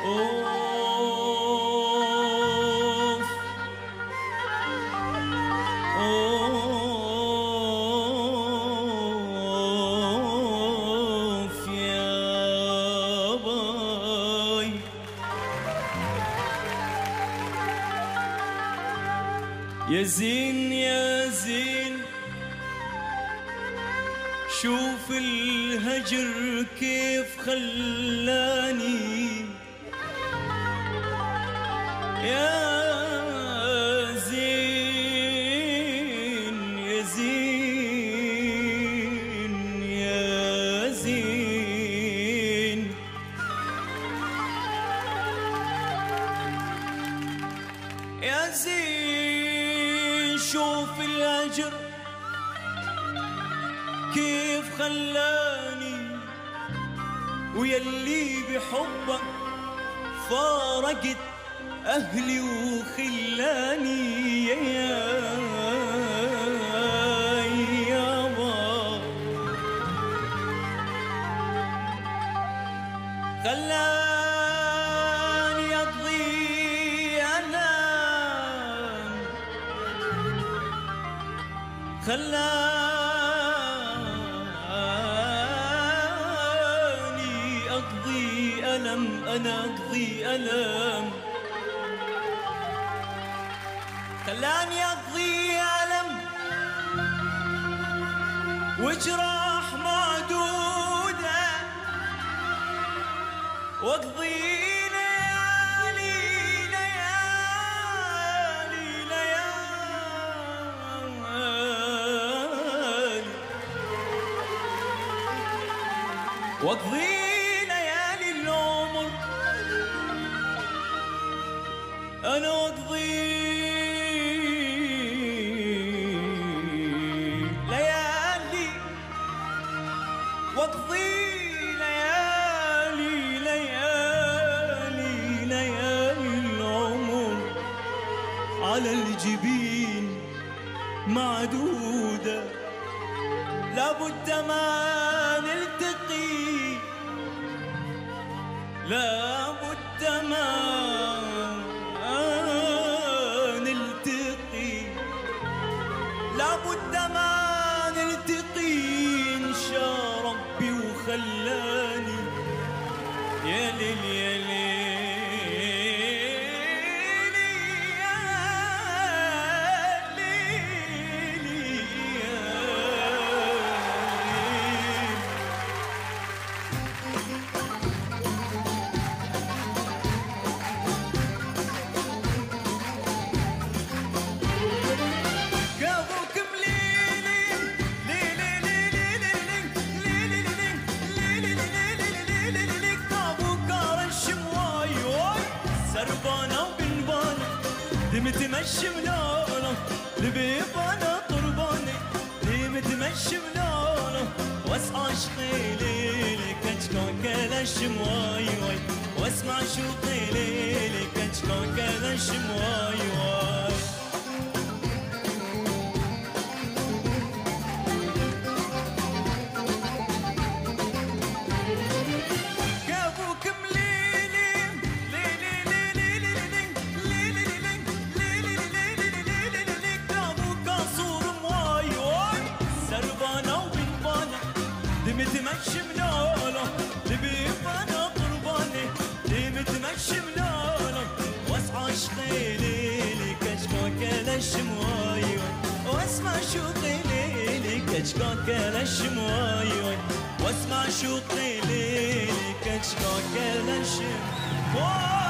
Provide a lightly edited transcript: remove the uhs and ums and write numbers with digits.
أوف أوف يا باي. يا زين يا زين شوف الهجر كيف خلاني، يا زين يا زين يا زين. يا زين شوف الهجر كيف خلاني، ويلي بحبك فارقت أهلي وخلاني. يابا خلاني أقضي ألم، خلاني أقضي ألم، أنا أقضي ألم، خلاني أقضي ألم وجراح معدودة، وأقضي ليالي ليالي ليالي، وأقضي ليالي العمر أنا، وأقضي واقضي ليالي ليالي ليالي العمر على الجبين معدودة. لابد ما نلتقي، لابد ما نلتقي، لابد ما نلتقي إن شاء ربي. وخلاني يا ليل يا ليل يا ليل يا متمشي ملونه لبيبانا طرباني، لي متمشي ملونه واسعى شقيلي كتشكون كذا شمواي واي، واسمع شقيلي كتشكون كذا شمواي واي. متمشي ملونه لبيبانا قرباني، لي متمشي ملونه واسعى شقيلي كشكوك للشمواي، واسمع شقيلي كشكوك للشمواي، واسمع شقيلي كشكوك للشمواي.